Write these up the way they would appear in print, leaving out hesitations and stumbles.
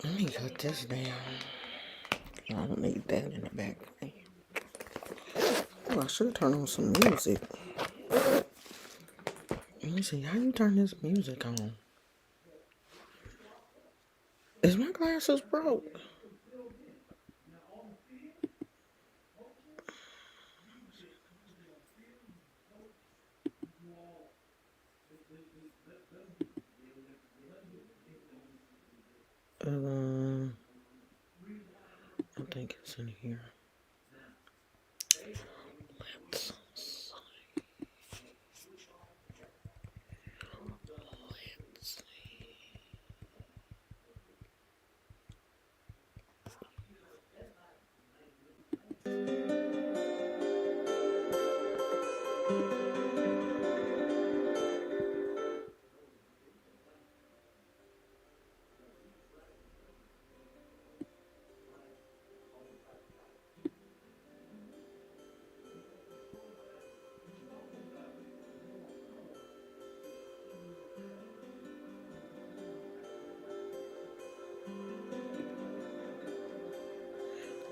Let me cut this down. I don't need that in the background. Oh, I should turn on some music. Let me see. How you turn this music on? Is my glasses broke? Um, I think it's in here. Let's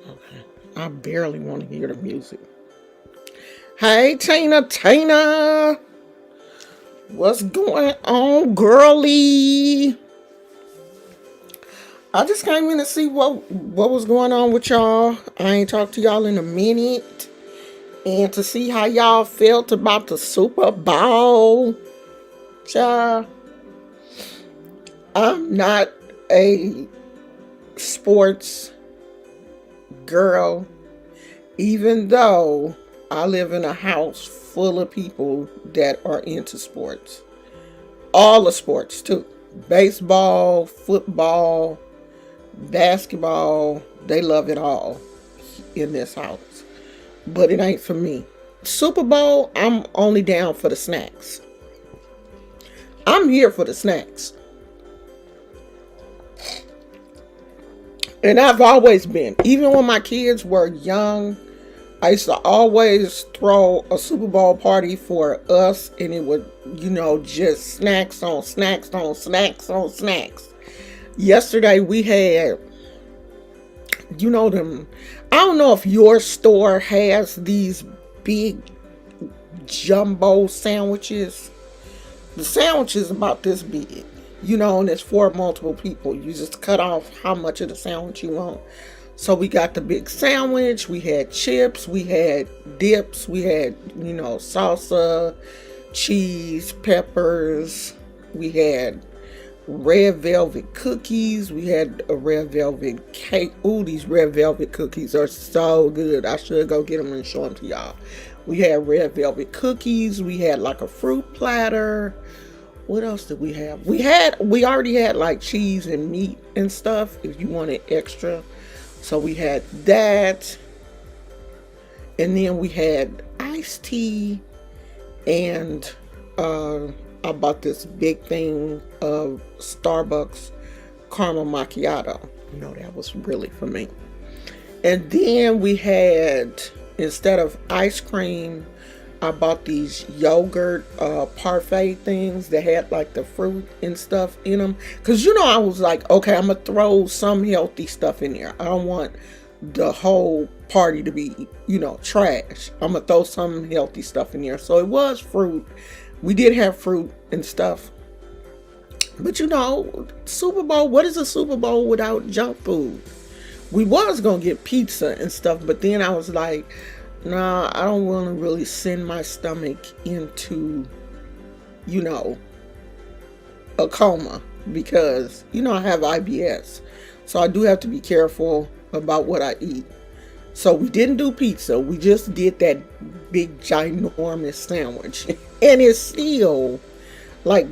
Okay. I barely want to hear the music. Hey, Tina. What's going on, girly? I just came in to see what was going on with y'all. I ain't talked to y'all in a minute. And to see how y'all felt about the Super Bowl. Child, I'm not a sports girl, even though I live in a house full of people that are into sports. All the sports, too. Baseball, football, basketball. They love it all in this house. But it ain't for me. Super Bowl, I'm only down for the snacks. I'm here for the snacks. And I've always been. Even when my kids were young, I used to always throw a Super Bowl party for us, and it would, just snacks on snacks on snacks on snacks. Yesterday we had, them. I don't know if your store has these big jumbo sandwiches. The sandwich is about this big, and it's for multiple people. You just cut off how much of the sandwich you want. So we got the big sandwich, we had chips, we had dips, we had, salsa, cheese, peppers, we had red velvet cookies, we had a red velvet cake. Ooh, these red velvet cookies are so good. I should go get them and show them to y'all. We had red velvet cookies, we had like a fruit platter. What else did we have? We already had like cheese and meat and stuff if you wanted extra. So we had that, and then we had iced tea, and I bought this big thing of Starbucks caramel macchiato. That was really for me. And then we had, instead of ice cream, I bought these yogurt parfait things that had like the fruit and stuff in them. Because, I was like, okay, I'm going to throw some healthy stuff in there. I don't want the whole party to be, trash. I'm going to throw some healthy stuff in there. So it was fruit. We did have fruit and stuff. But, Super Bowl, what is a Super Bowl without junk food? We was going to get pizza and stuff. But then I was like, nah, I don't want to really send my stomach into, a coma because, I have IBS. So I do have to be careful about what I eat. So we didn't do pizza. We just did that big, ginormous sandwich. And it's still like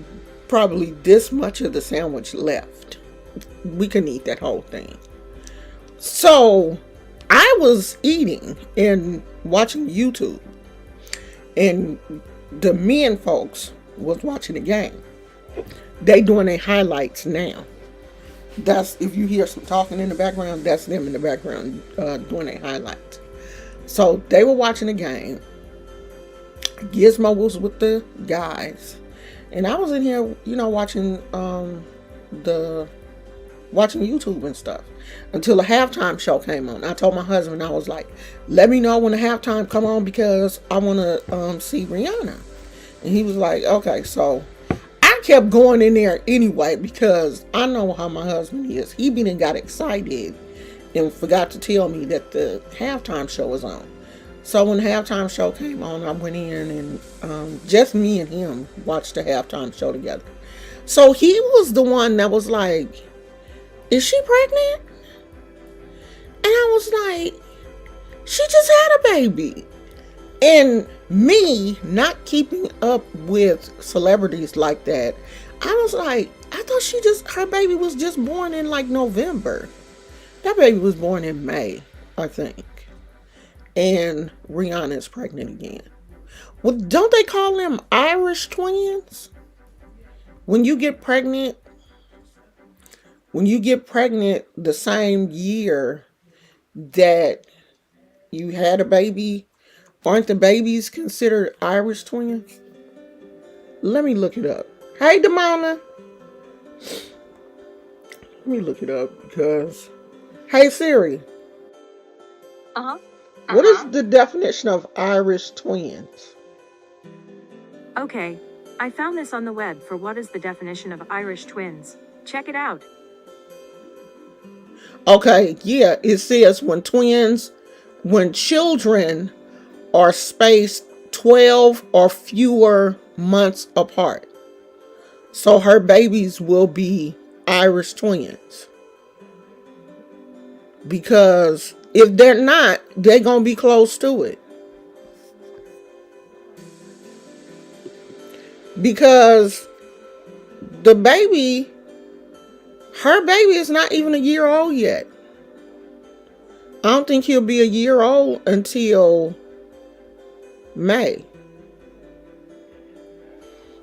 probably this much of the sandwich left. We can eat that whole thing. So I was eating and watching YouTube, and the men folks was watching the game. They doing their highlights now. That's, if you hear some talking in the background, that's them in the background doing their highlights. So they were watching the game. Gizmo was with the guys, and I was in here, watching the watching YouTube and stuff until the halftime show came on. I told my husband, I was like, let me know when the halftime come on because I want to see Rihanna. And he was like, okay. So I kept going in there anyway because I know how my husband is. He been and got excited and forgot to tell me that the halftime show was on. So when the halftime show came on, I went in and just me and him watched the halftime show together. So he was the one that was like, is she pregnant? And I was like, she just had a baby. And me not keeping up with celebrities like that, I was like, I thought her baby was just born in like November. That baby was born in May, I think. And Rihanna is pregnant again. Well, don't they call them Irish twins? When you get pregnant the same year that you had a baby, aren't the babies considered Irish twins? Let me look it up. Hey, Damona. Let me look it up because... Hey, Siri. Uh-huh. What is the definition of Irish twins? Okay, I found this on the web for what is the definition of Irish twins. Check it out. Okay, yeah, it says when children are spaced 12 or fewer months apart. So her babies will be Irish twins. Because if they're not, they're going to be close to it. Because her baby is not even a year old yet. I don't think he'll be a year old until May.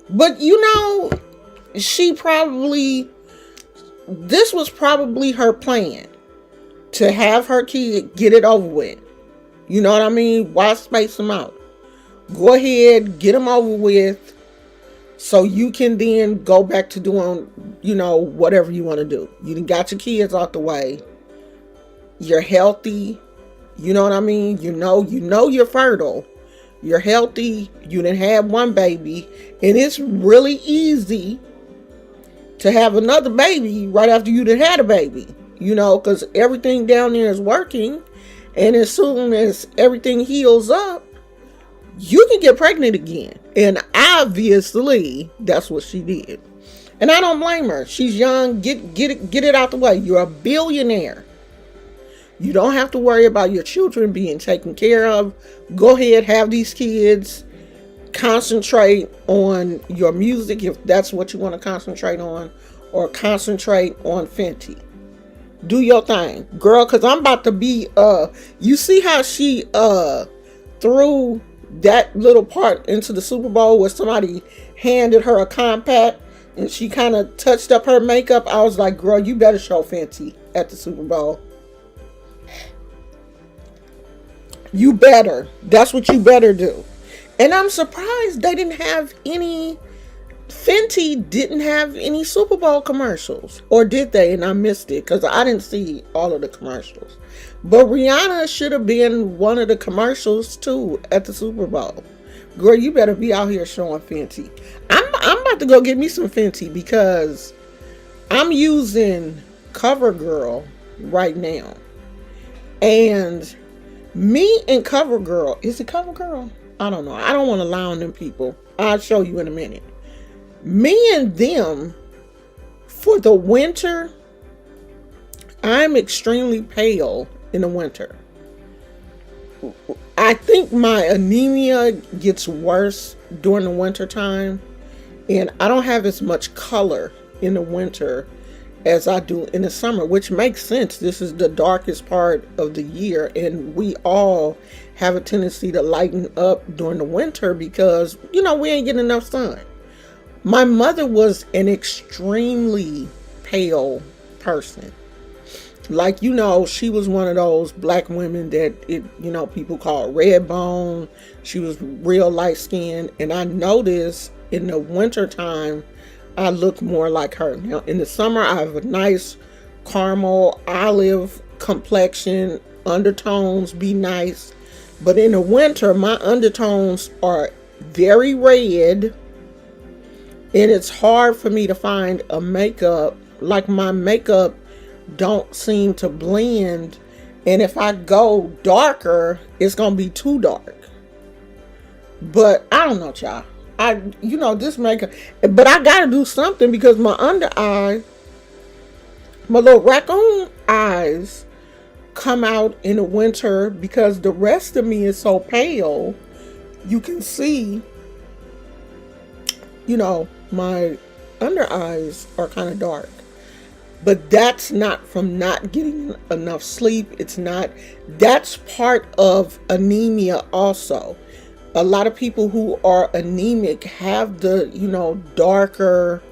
But this was probably her plan. To have her kid get it over with. You know what I mean? Why space them out? Go ahead, get them over with. So you can then go back to doing, whatever you want to do. You done got your kids out the way. You're healthy. You know what I mean? You know you're fertile. You're healthy. You done had one baby. And it's really easy to have another baby right after you done had a baby. Because everything down there is working. And as soon as everything heals up, you can get pregnant again. And obviously, that's what she did. And I don't blame her. She's young. Get it out the way. You're a billionaire. You don't have to worry about your children being taken care of. Go ahead, have these kids. Concentrate on your music if that's what you want to concentrate on. Or concentrate on Fenty. Do your thing, girl, because I'm about to be, you see how she, threw that little part into the Super Bowl where somebody handed her a compact and she kind of touched up her makeup? I was like, girl, you better show Fenty at the Super Bowl. You better. That's what you better do. And I'm surprised Fenty didn't have any Super Bowl commercials. Or did they? And I missed it because I didn't see all of the commercials. But Rihanna should have been one of the commercials too at the Super Bowl. Girl, you better be out here showing Fenty. I'm about to go get me some Fenty because I'm using CoverGirl right now. And me and CoverGirl, is it CoverGirl? I don't know. I don't want to lie on them people. I'll show you in a minute. Me and them, for the winter, I'm extremely pale in the winter. I think my anemia gets worse during the winter time, and I don't have as much color in the winter as I do in the summer, which makes sense. This is the darkest part of the year, and we all have a tendency to lighten up during the winter because, we ain't getting enough sun. My mother was an extremely pale person. Like, she was one of those black women that, people call red bone. She was real light skinned. And I noticed in the winter time, I look more like her. Now, in the summer, I have a nice, caramel, olive complexion, undertones be nice. But in the winter, my undertones are very red, and it's hard for me to find a makeup. Like, my makeup don't seem to blend, and if I go darker, it's gonna be too dark. But I don't know, y'all. This makeup, but I gotta do something because my under eye, my little raccoon eyes, come out in the winter because the rest of me is so pale. You can see, my under eyes are kind of dark. But that's not from not getting enough sleep. That's part of anemia also. A lot of people who are anemic have the, darker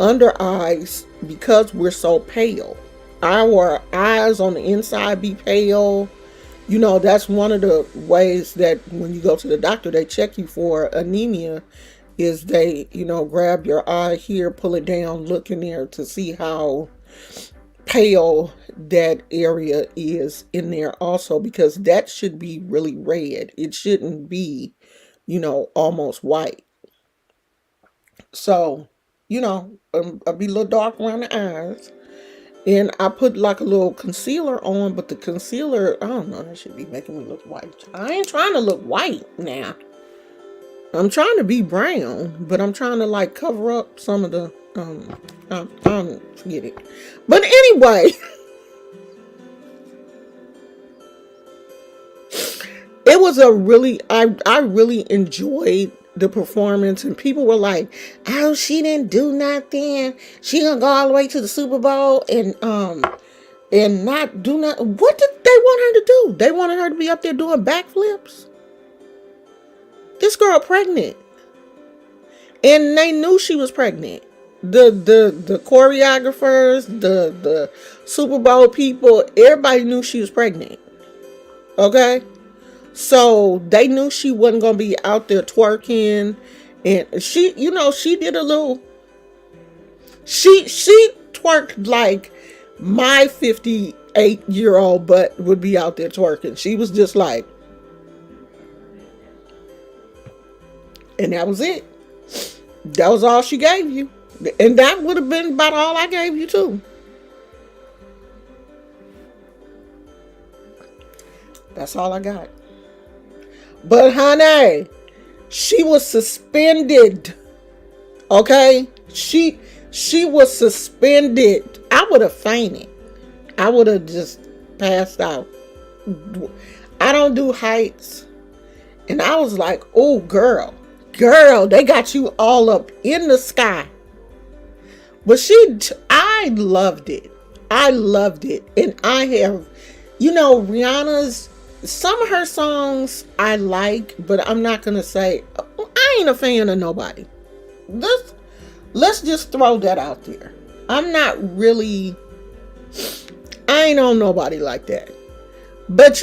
under eyes because we're so pale. Our eyes on the inside be pale. That's one of the ways that when you go to the doctor, they check you for anemia, is they, grab your eye here, pull it down, look in there to see how pale that area is in there also, because that should be really red. It shouldn't be, almost white. So, I'll be a little dark around the eyes. And I put like a little concealer on, but the concealer, I don't know, that should be making me look white. I ain't trying to look white now. I'm trying to be brown, but I'm trying to like cover up some of the, I don't forget it. But anyway, it was I really enjoyed the performance, and people were like, oh, she didn't do nothing. She gonna go all the way to the Super Bowl and not do nothing. What did they want her to do? They wanted her to be up there doing backflips. This girl pregnant. And they knew she was pregnant. The choreographers, the Super Bowl people, everybody knew she was pregnant. Okay? So they knew she wasn't gonna be out there twerking. And she did a little, she twerked like my 58-year-old butt would be out there twerking. She was just like, and that was it. That was all she gave you. And that would have been about all I gave you too. That's all I got. But honey, she was suspended. Okay? She was suspended. I would have fainted. I would have just passed out. I don't do heights. And I was like, oh girl, they got you all up in the sky. But I loved it. I loved it. And I have, Rihanna's, some of her songs I like, but I'm not going to say, I ain't a fan of nobody. Let's just throw that out there. I'm not really, I ain't on nobody like that. But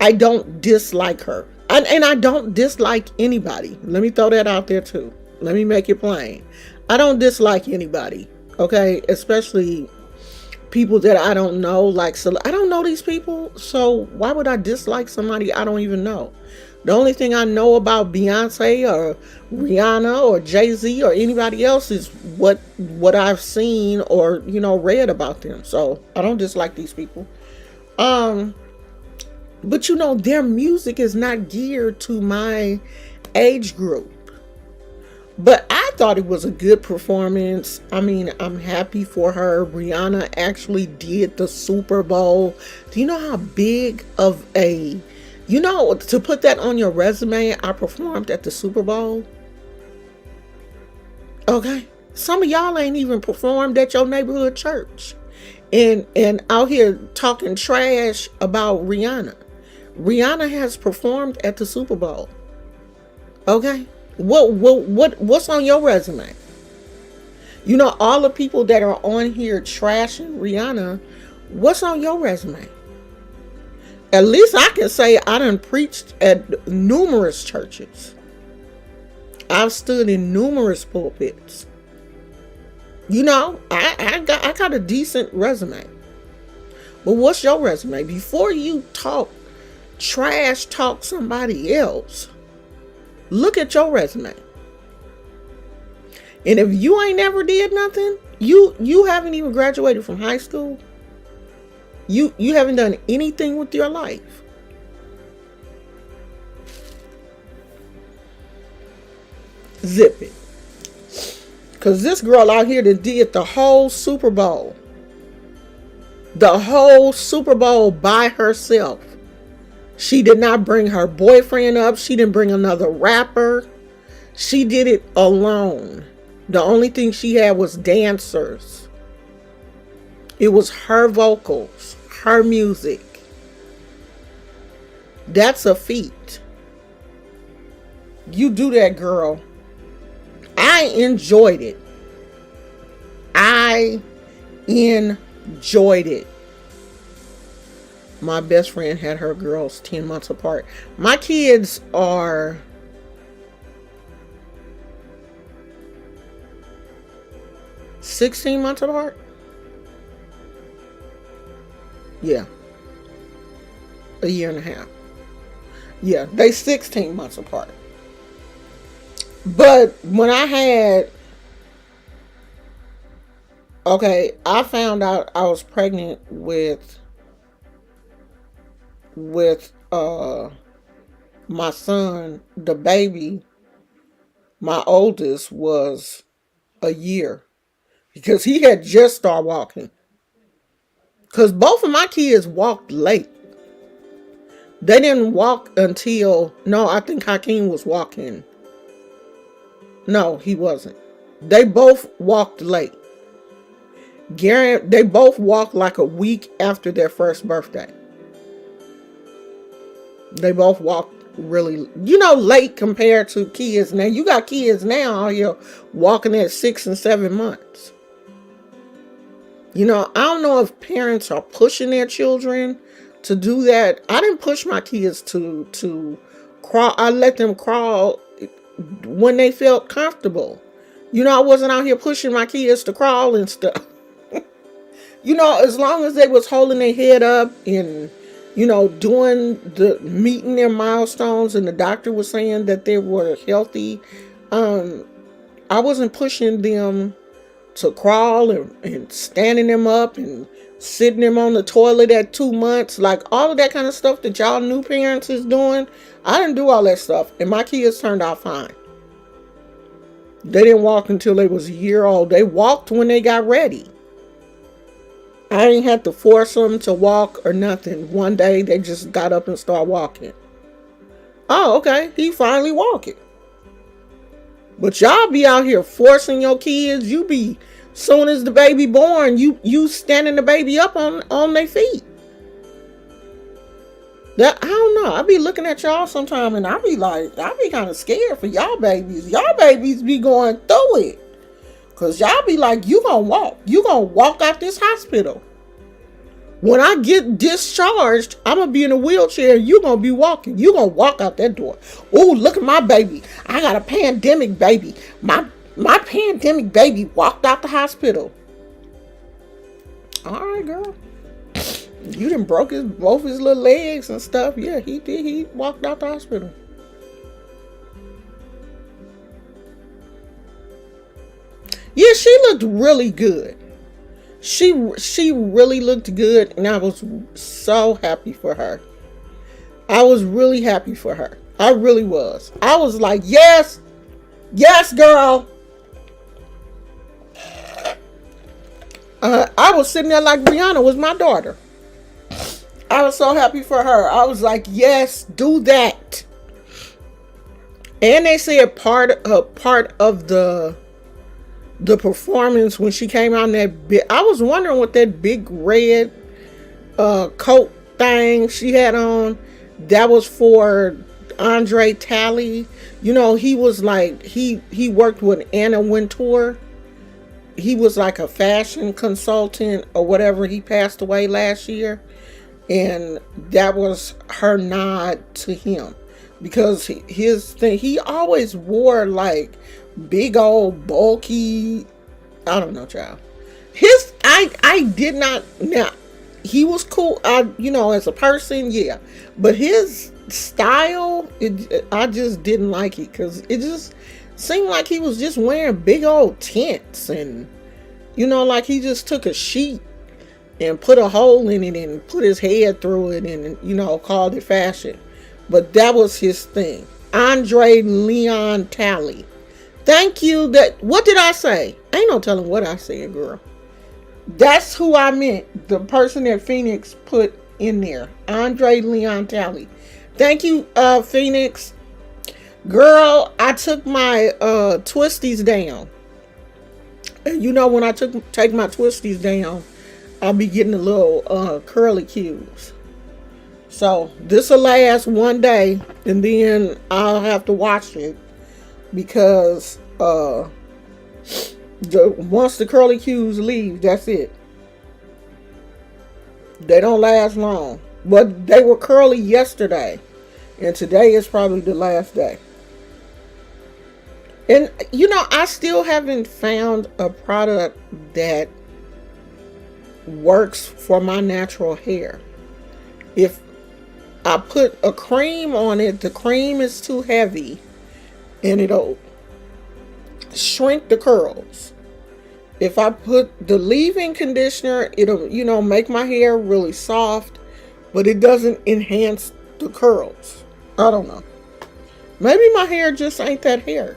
I don't dislike her. And I don't dislike anybody. Let me throw that out there too. Let me make it plain. I don't dislike anybody. Okay? Especially people that I don't know. Like, so I don't know these people. So why would I dislike somebody I don't even know? The only thing I know about Beyonce or Rihanna or Jay-Z or anybody else is what I've seen or, read about them. So I don't dislike these people. But their music is not geared to my age group. But I thought it was a good performance. I mean, I'm happy for her. Rihanna actually did the Super Bowl. Do you know how big of a, to put that on your resume, I performed at the Super Bowl? Okay. Some of y'all ain't even performed at your neighborhood church. And out here talking trash about Rihanna. Rihanna has performed at the Super Bowl. Okay? What's on your resume? All the people that are on here trashing Rihanna, what's on your resume? At least I can say I done preached at numerous churches. I've stood in numerous pulpits. I got a decent resume. But what's your resume? Before you trash talk somebody else, look at your resume. And if you ain't never did nothing, you haven't even graduated from high school. You haven't done anything with your life. Zip it. Cause this girl out here that did the whole Super Bowl. The whole Super Bowl by herself. She did not bring her boyfriend up. She didn't bring another rapper. She did it alone. The only thing she had was dancers. It was her vocals, her music. That's a feat. You do that, girl. I enjoyed it. I enjoyed it. My best friend had her girls 10 months apart. My kids are 16 months apart. Yeah. A year and a half. Yeah, they 16 months apart. But when I found out I was pregnant with my son, the baby, my oldest was a year because he had just started walking. Because both of my kids walked late. They didn't walk until, no, I think Hakeem was walking. No, he wasn't. They both walked late. They both walked like a week after their first birthday. They both walked really, late compared to kids. Now, you got kids now out here walking at 6 and 7 months. I don't know if parents are pushing their children to do that. I didn't push my kids to crawl. I let them crawl when they felt comfortable. I wasn't out here pushing my kids to crawl and stuff. As long as they was holding their head up and, meeting their milestones and the doctor was saying that they were healthy, I wasn't pushing them to crawl and standing them up and sitting them on the toilet at 2 months. Like all of that kind of stuff that y'all new parents is doing. I didn't do all that stuff. And my kids turned out fine. They didn't walk until they was a year old. They walked when they got ready. I didn't have to force them to walk or nothing. One day they just got up and started walking. Oh, okay. He finally walking. But y'all be out here forcing your kids. You be, soon as the baby born, you standing the baby up on their feet. That, I don't know. I be looking at y'all sometime and I be kind of scared for y'all babies. Y'all babies be going through it. Because y'all be like, you gonna walk. You gonna walk out this hospital. When I get discharged, I'm going to be in a wheelchair. You going to be walking. You going to walk out that door. Oh, look at my baby. I got a pandemic baby. My pandemic baby walked out the hospital. All right, girl. You done broke both his little legs and stuff. Yeah, he did. He walked out the hospital. Yeah, she looked really good. She really looked good, and I was so happy for her. I was really happy for her. I really was. I was like, yes, girl. I was sitting there like Rihanna was my daughter. I was so happy for her. I was like, yes, do that. And they said part of the performance when she came out in that big, I was wondering what that big red coat thing she had on, that was for Andre Talley. He was like, he worked with Anna Wintour. He was like a fashion consultant or whatever. He passed away last year, and that was her nod to him, because his thing, he always wore like big old bulky I don't know, child. I did not. Now, he was cool. As a person, yeah, but his style, I just didn't like it because it just seemed like he was just wearing big old tents, and like he just took a sheet and put a hole in it and put his head through it, and called it fashion. But that was his thing. Andre Leon Talley. Thank you. What did I say? Ain't no telling what I said, girl. That's who I meant. The person that Phoenix put in there. Andre Leon Talley. Thank you, Phoenix. Girl, I took my twisties down. And when I take my twisties down, I'll be getting a little curly cues. So this will last one day, and then I'll have to wash it because once the curly cues leave, that's it. They don't last long. But they were curly yesterday, and today is probably the last day. And I still haven't found a product that works for my natural hair. If I put a cream on it, the cream is too heavy and it'll shrink the curls. If I put the leave-in conditioner, it'll make my hair really soft, but it doesn't enhance the curls. I don't know. Maybe my hair just ain't that hair.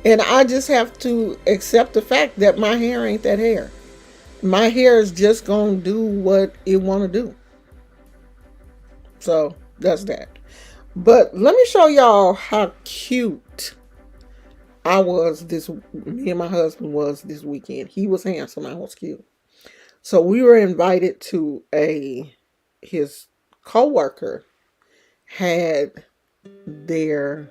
And I just have to accept the fact that my hair ain't that hair. My hair is just going to do what it want to do. So, that's that. But let me show y'all how cute me and my husband was this weekend. He was handsome, I was cute. So we were invited to his coworker had their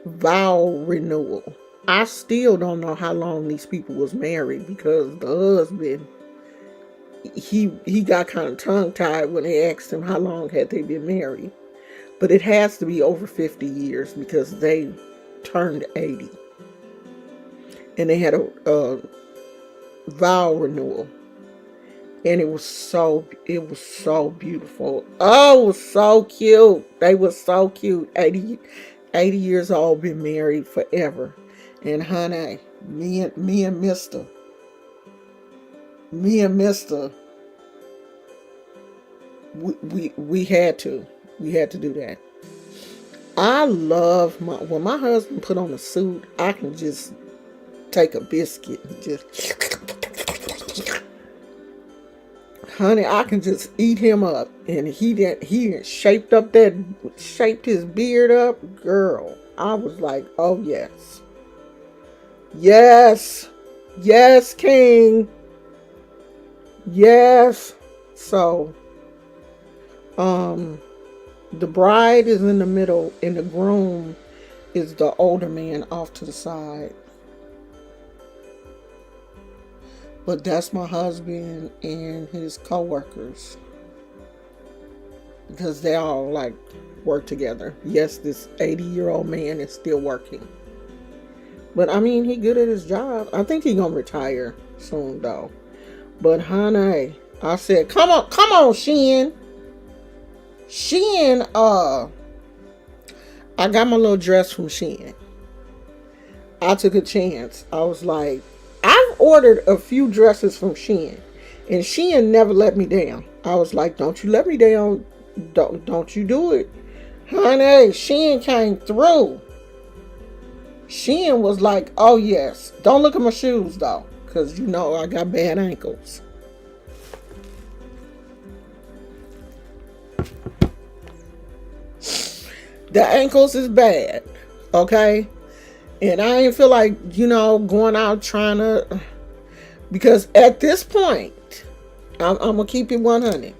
vow renewal. I still don't know how long these people was married because the husband, he got kind of tongue-tied when they asked him how long had they been married. But it has to be over 50 years because they turned 80. And they had a vow renewal. And it was so beautiful. Oh, it was so cute. They were so cute. 80 years old, been married forever. And honey, me and Mister, we had to do that. I love when my husband put on a suit, I can just take a biscuit and just, honey, I can just eat him up. And he shaped his beard up, girl. I was like, oh yes. Yes, King. Yes. So, the bride is in the middle and the groom is the older man off to the side. But that's my husband and his co-workers. Because they all work together. Yes, this 80-year-old man is still working. But I mean, he good at his job. I think he gonna retire soon though. But honey, I said, come on, Shein. Shein, I got my little dress from Shein. I took a chance. I was like, I've ordered a few dresses from Shein, and Shein never let me down. I was like, don't you let me down. Don't you do it. Honey, Shein came through. Shein was like, oh yes. Don't look at my shoes though, because I got bad ankles. The ankles is bad, okay? And I ain't feel like, going out trying to, because at this point, I'm going to keep it 100.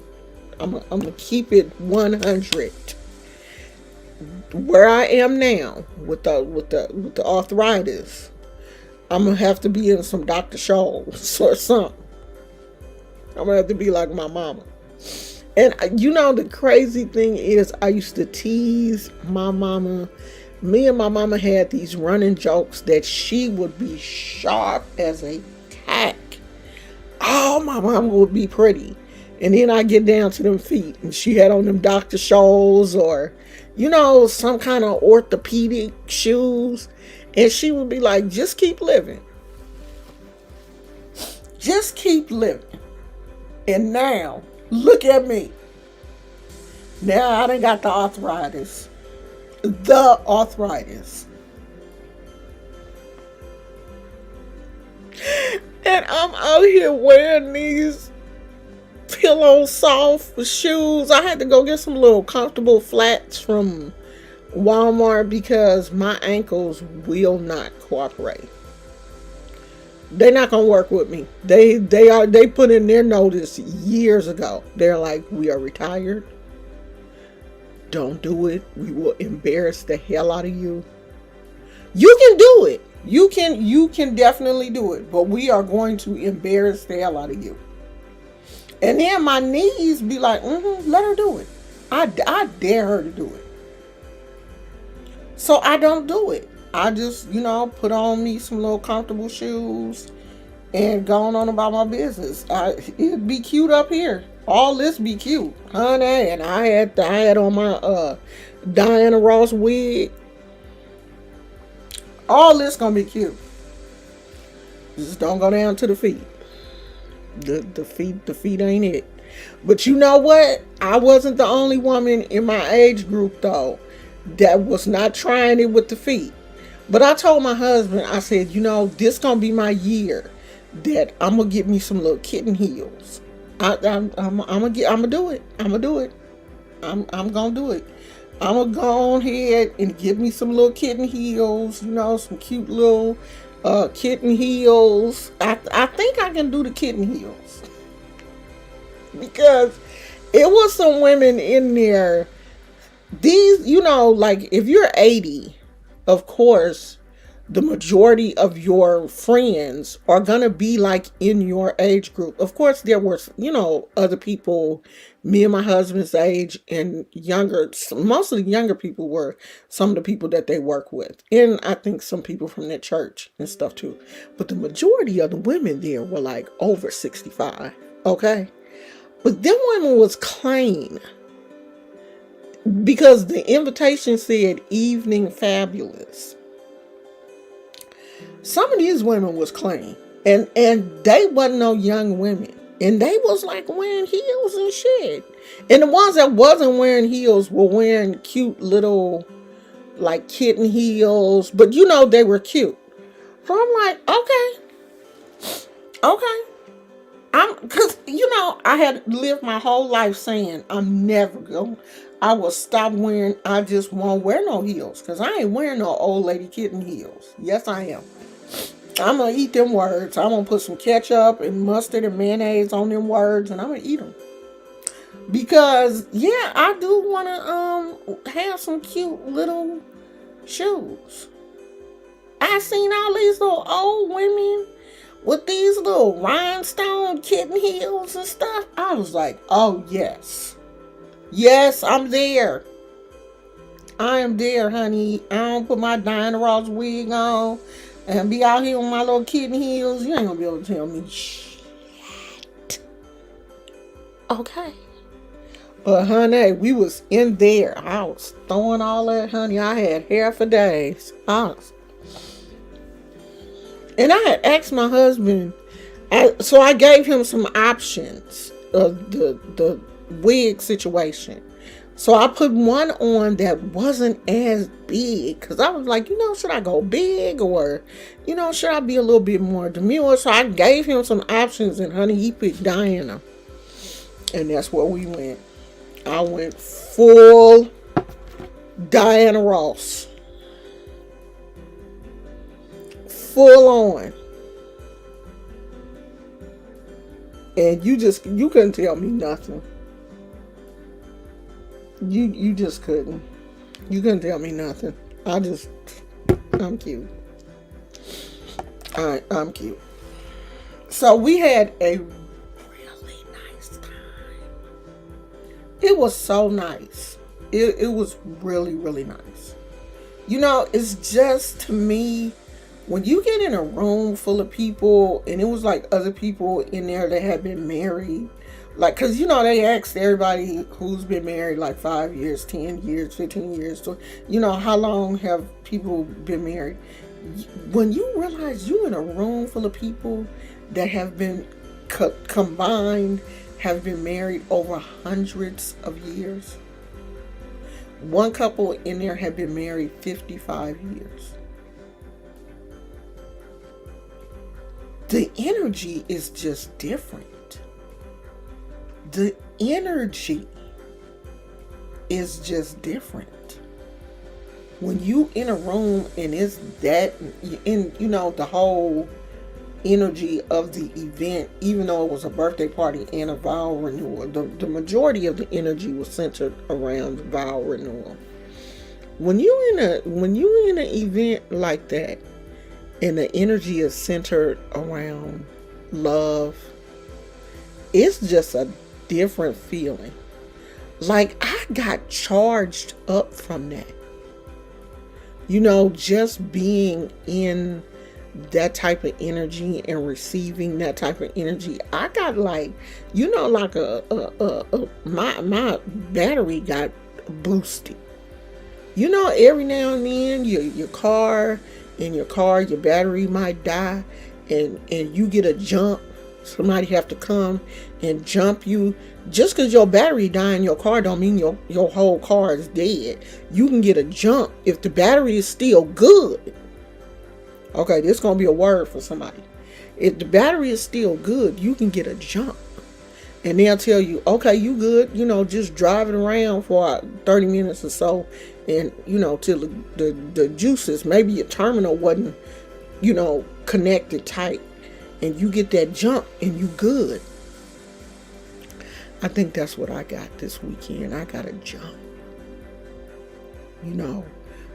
I'm going to keep it 100. Where I am now with the arthritis, I'm going to have to be in some Dr. Scholl's or something. I'm going to have to be like my mama. And the crazy thing is, I used to tease my mama. Me and my mama had these running jokes that she would be sharp as a my mom would be pretty. And then I get down to them feet and she had on them Dr. Scholl's or, some kind of orthopedic shoes. And she would be like, just keep living. Just keep living. And now, look at me. Now I done got the arthritis. The arthritis. And I'm out here wearing these pillow soft shoes. I had to go get some little comfortable flats from Walmart because my ankles will not cooperate. They're not gonna work with me. They put in their notice years ago. They're like, we are retired. Don't do it. We will embarrass the hell out of you. You can do it. You can definitely do it. But we are going to embarrass the hell out of you. And then my knees be like, let her do it. I dare her to do it. So I don't do it. I just, put on me some little comfortable shoes and go on about my business. It'd be cute up here. All this be cute, honey. And I had on my Diana Ross wig. All this gonna be cute. Just don't go down to the feet. The feet ain't it. But you know what? I wasn't the only woman in my age group though that was not trying it with the feet. But I told my husband, I said, this gonna be my year that I'm gonna get me some little kitten heels. I'm gonna do it. I'm gonna do it. I'm gonna do it. I'm gonna go on ahead and get me some little kitten heels. Some cute little kitten heels. I think I can do the kitten heels because it was some women in there. These, like if you're 80, of course, the majority of your friends are going to be like in your age group. Of course, there were, other people, me and my husband's age and younger. Most of the younger people were some of the people that they work with. And I think some people from their church and stuff too. But the majority of the women there were like over 65. Okay. But them women was clean. Because the invitation said evening fabulous. Some of these women was clean. And they wasn't no young women. And they was like wearing heels and shit. And the ones that wasn't wearing heels were wearing cute little like kitten heels. But they were cute. So I'm like, okay. Because, I had lived my whole life saying I will stop wearing, I just won't wear no heels. Because I ain't wearing no old lady kitten heels. Yes, I am. I'm going to eat them words. I'm going to put some ketchup and mustard and mayonnaise on them words and I'm going to eat them. Because, yeah, I do want to have some cute little shoes. I seen all these little old women with these little rhinestone kitten heels and stuff. I was like, oh, yes. Yes, I'm there. I am there, honey. I don't put my Diana Ross wig on and be out here with my little kitten heels. You ain't gonna be able to tell me shit. Okay. But, honey, we was in there. I was throwing all that, honey. I had hair for days. Honestly. And I had asked my husband, so I gave him some options of the wig situation. So I put one on that wasn't as big because I was like, should I go big or, should I be a little bit more demure? So I gave him some options and honey, he picked Diana. And that's where we went. I went full Diana Ross. Full on. And you couldn't tell me nothing. You just couldn't. You couldn't tell me nothing. I'm cute. I'm cute. So we had a really nice time. It was so nice. It was really, really nice. It's just to me, When you get in a room full of people and it was like other people in there that had been married, like, because they asked everybody who's been married like 5 years, 10 years, 15 years, so how long have people been married. When you realize you in a room full of people that have been combined, have been married over hundreds of years. One couple in there had been married 55 years. The energy is just different. The energy is just different. When you in a room and it's that, in the whole energy of the event, even though it was a birthday party and a vow renewal, the majority of the energy was centered around vow renewal. When you in an event like that and the energy is centered around love, it's just a different feeling. Like, I got charged up from that. Just being in that type of energy and receiving that type of energy, I got like, like my battery got boosted. Every now and then your car, your battery might die, and you get a jump. Somebody have to come and jump you. Just because your battery die in your car don't mean your whole car is dead. You can get a jump if the battery is still good. Okay, this is going to be a word for somebody. If the battery is still good, you can get a jump. And they'll tell you, okay, you good, just drive it around for 30 minutes or so. And, till the juices, maybe your terminal wasn't, connected tight. And you get that jump and you good. I think that's what I got this weekend. I got a jump.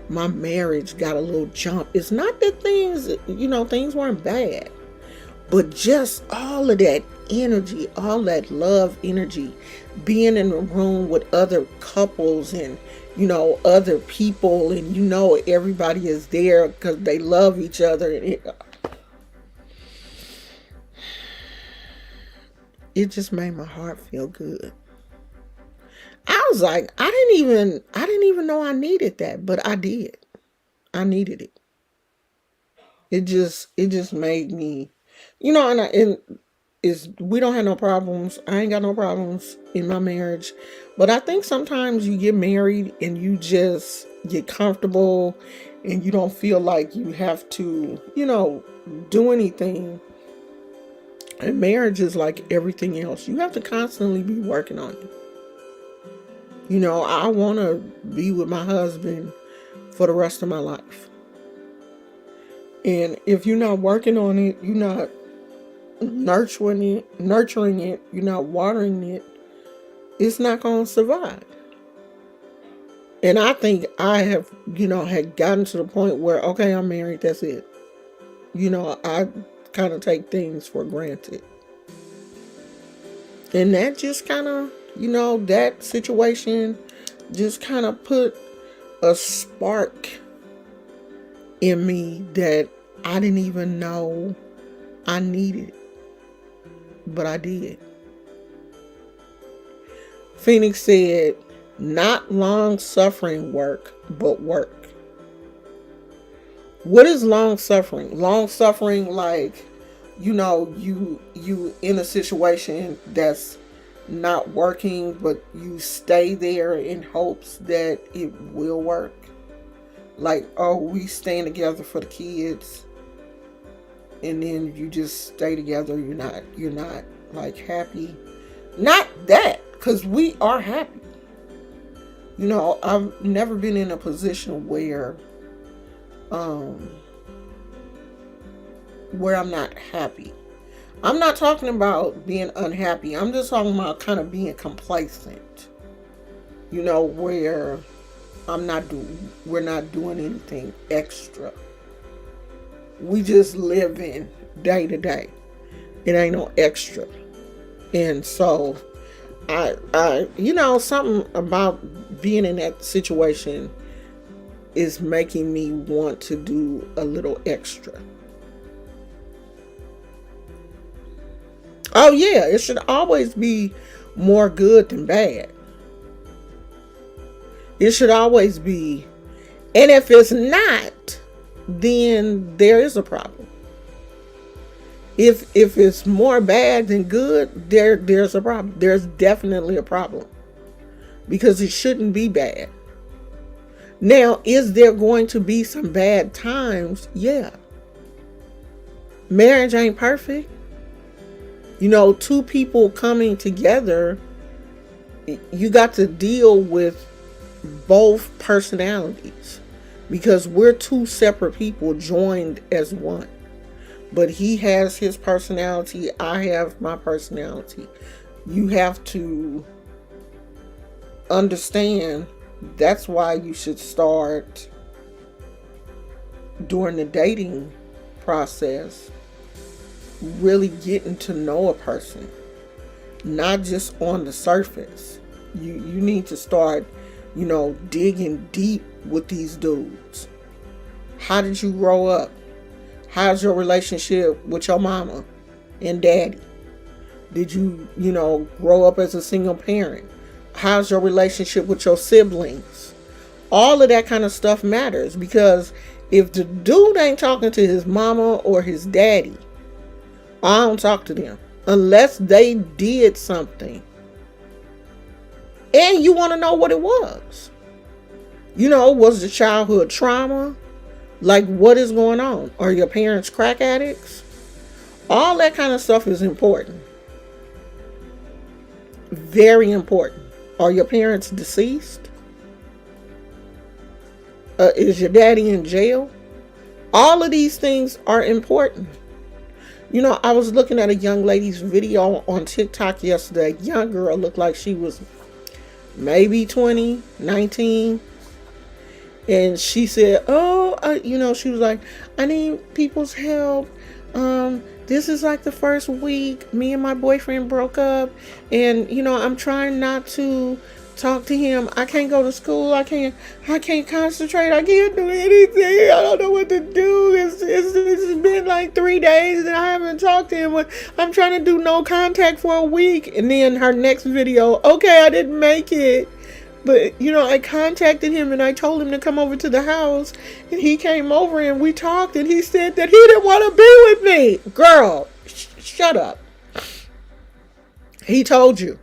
My marriage got a little jump. It's not that things weren't bad. But just all of that energy, all that love energy, being in a room with other couples and, other people, and everybody is there because they love each other. And it just made my heart feel good. I was like, I didn't even know I needed that, but I did. I needed it. It just made me, and we don't have no problems. I ain't got no problems in my marriage. But I think sometimes you get married and you just get comfortable and you don't feel like you have to, do anything. And marriage is like everything else. You have to constantly be working on it. I want to be with my husband for the rest of my life. And if you're not working on it, you're not nurturing it, you're not watering it, it's not going to survive. And I think I have, had gotten to the point where, okay, I'm married, that's it. I kind of take things for granted. And that just kind of, that situation just kind of put a spark in me that I didn't even know I needed. But I did. Phoenix said, not long-suffering work, but work. What is long-suffering? Long-suffering, like, you in a situation that's not working, but you stay there in hopes that it will work. Like, oh, we staying together for the kids, and then you just stay together. You're not like happy. Not that, because we are happy. I've never been in a position where I'm not happy. I'm not talking about being unhappy. I'm just talking about kind of being complacent. Where we're not doing anything extra. We just live in day to day. It ain't no extra. And so I something about being in that situation is making me want to do a little extra. Oh yeah, it should always be more good than bad. It should always be. And if it's not, then there is a problem. If it's more bad than good, there's a problem. There's definitely a problem. Because it shouldn't be bad. Now, is there going to be some bad times? Yeah. Marriage ain't perfect. Two people coming together, you got to deal with both personalities, because we're two separate people joined as one. But he has his personality, I have my personality. You have to understand that's why you should start during the dating process really getting to know a person, not just on the surface. You need to start, digging deep with these dudes. How did you grow up? How's your relationship with your mama and daddy? Did you, grow up as a single parent? How's your relationship with your siblings? All of that kind of stuff matters, because if the dude ain't talking to his mama or his daddy, I don't talk to them unless they did something. And you want to know what it was. Was the childhood trauma? Like, what is going on? Are your parents crack addicts? All that kind of stuff is important. Very important. Are your parents deceased? Is your daddy in jail? All of these things are important. I was looking at a young lady's video on TikTok yesterday. A young girl looked like she was maybe 20, 19. And she said, she was like, I need people's help. This is like the first week me and my boyfriend broke up. And, I'm trying not to talk to him. I can't go to school. I can't concentrate. I can't do anything. I don't know what to do. It's been like 3 days and I haven't talked to him. I'm trying to do no contact for a week. And then her next video, okay, I didn't make it. But, I contacted him and I told him to come over to the house. And he came over and we talked and he said that he didn't want to be with me. Girl, shut up. He told you.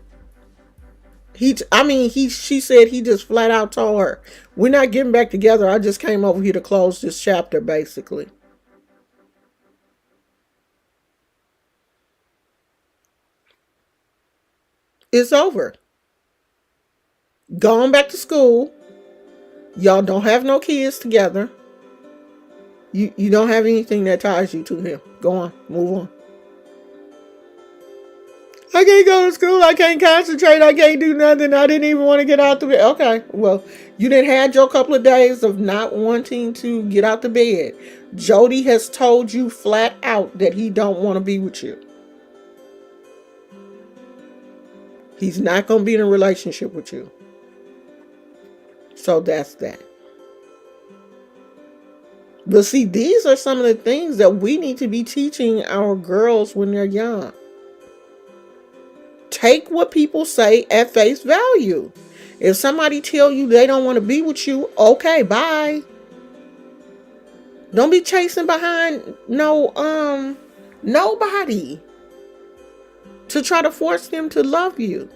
She said he just flat out told her, we're not getting back together. I just came over here to close this chapter, basically. It's over. Gone back to school. Y'all don't have no kids together. You don't have anything that ties you to him. Go on. Move on. I can't go to school. I can't concentrate. I can't do nothing. I didn't even want to get out the bed. Okay. Well, you didn't had your couple of days of not wanting to get out the bed. Jody has told you flat out that he don't want to be with you. He's not going to be in a relationship with you. So that's that. But see, these are some of the things that we need to be teaching our girls when they're young. Take what people say at face value. If somebody tell you they don't want to be with you, okay, bye. Don't be chasing behind nobody to try to force them to love you.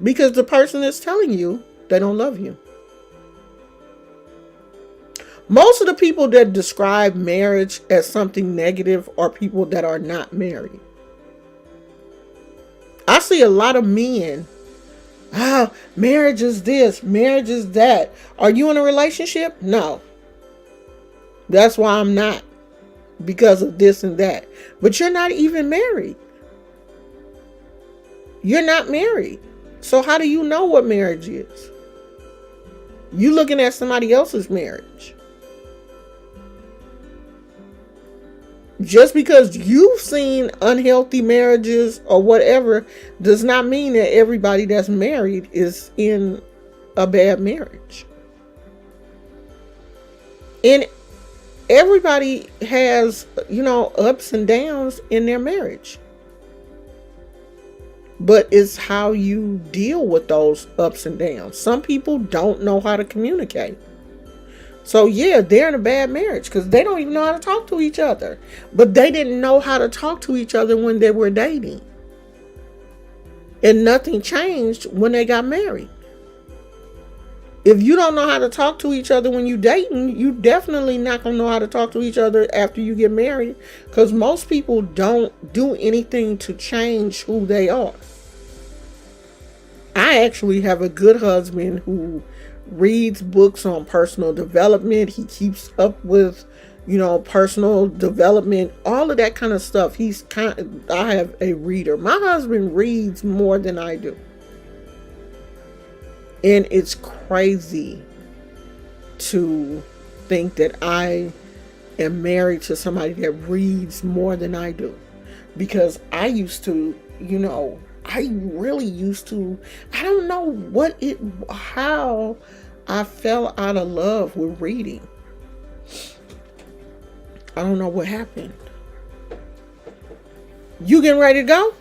Because the person is telling you they don't love you. Most of the people that describe marriage as something negative are people that are not married. I see a lot of men. Marriage is this, marriage is that. Are you in a relationship? No. That's why I'm not. Because of this and that. But you're not even married. You're not married. So how do you know what marriage is? You looking at somebody else's marriage. Just because you've seen unhealthy marriages or whatever does not mean that everybody that's married is in a bad marriage. And everybody has, ups and downs in their marriage. But it's how you deal with those ups and downs. Some people don't know how to communicate. So yeah, they're in a bad marriage because they don't even know how to talk to each other. But they didn't know how to talk to each other when they were dating. And nothing changed when they got married. If you don't know how to talk to each other when you dating, you definitely not gonna know how to talk to each other after you get married. Because most people don't do anything to change who they are. I actually have a good husband who reads books on personal development. He keeps up with, personal development, all of that kind of stuff. I have a reader. My husband reads more than I do. And it's crazy to think that I am married to somebody that reads more than I do. Because I used to, I really used to, I don't know how I fell out of love with reading. I don't know what happened. You getting ready to go?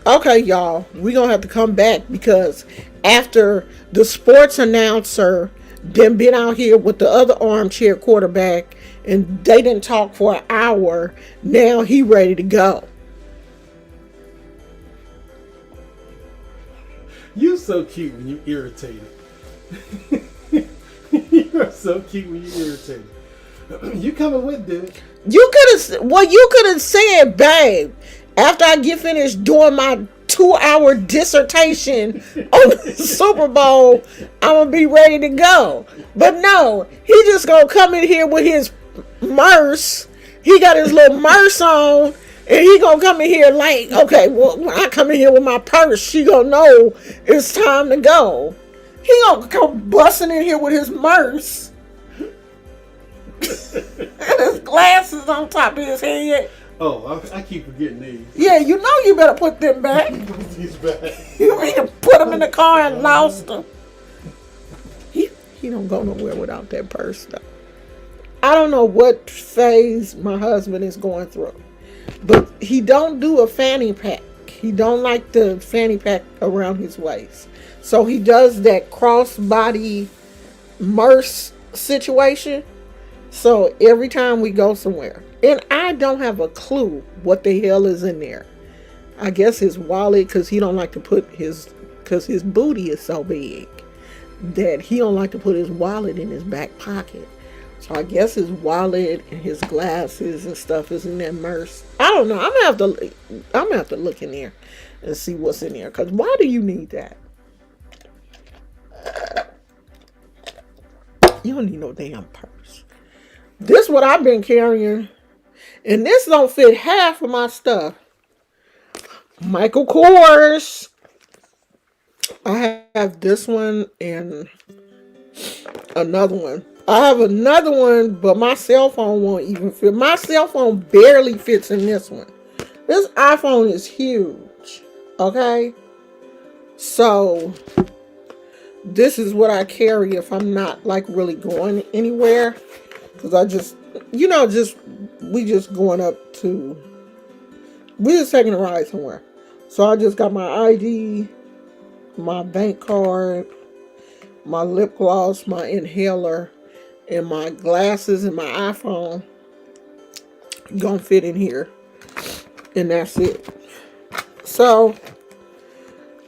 Okay, y'all, we're going to have to come back because after the sports announcer then been out here with the other armchair quarterback and they didn't talk for an hour, now he ready to go. You so cute when you irritated. You are so cute when you irritated. You coming with, dude? You could have said, babe, after I get finished doing my 2-hour dissertation on the Super Bowl, I'm gonna be ready to go. But no, he just gonna come in here with his merce. He got his little merce on, and he gonna come in here like, okay, well, when I come in here with my purse, she gonna know it's time to go. He gonna come busting in here with his merce and his glasses on top of his head. Oh, I keep forgetting these. Yeah, you better put them back. These back. You mean to put them in the car and lost them? He don't go nowhere without that purse though. I don't know what phase my husband is going through, but he don't do a fanny pack. He don't like the fanny pack around his waist. So he does that crossbody merce situation. So every time we go somewhere, and I don't have a clue what the hell is in there. I guess his wallet, because he don't like to put because his booty is so big that he don't like to put his wallet in his back pocket. So I guess his wallet and his glasses and stuff is in that merce. I don't know. I'm gonna have to look in there and see what's in there. Because why do you need that? You don't need no damn purse. This is what I've been carrying. And this don't fit half of my stuff. Michael Kors. I have this one and another one. I have another one, but my cell phone won't even fit. My cell phone barely fits in this one. This iPhone is huge. Okay? So, this is what I carry if I'm not like really going anywhere. Because I just, we just taking a ride somewhere. So I just got my ID, my bank card, my lip gloss, my inhaler, and my glasses and my iPhone. Gonna fit in here. And that's it. So,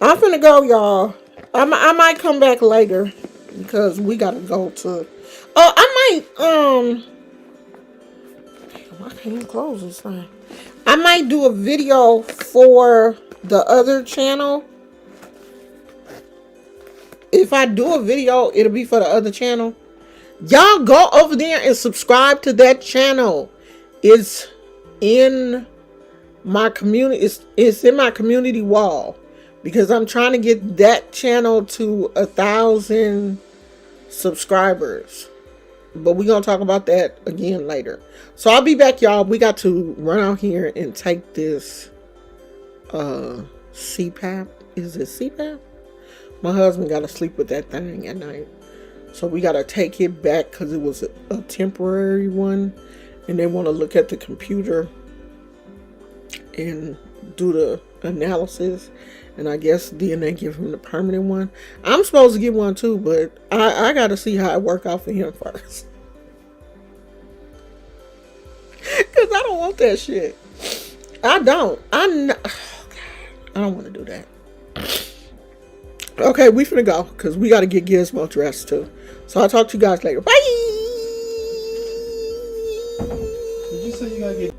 I'm finna go, y'all. I might come back later because we gotta go to. Oh, I can't even close this thing. I might do a video for the other channel. If I do a video, it'll be for the other channel. Y'all go over there and subscribe to that channel. It's in my community. It's in my community wall. Because I'm trying to get that channel to 1,000 subscribers. But we're going to talk about that again later. So I'll be back, y'all. We got to run out here and take this CPAP. Is it CPAP? My husband got to sleep with that thing at night. So we got to take it back because it was a temporary one. And they want to look at the computer and do the analysis. And I guess then they give him the permanent one. I'm supposed to get one too, but I got to see how it work out for him first. Because I don't want that shit. I don't. I don't want to do that. Okay, we finna go because we got to get Gizmo dressed too. So I'll talk to you guys later. Bye. Did you say you gotta get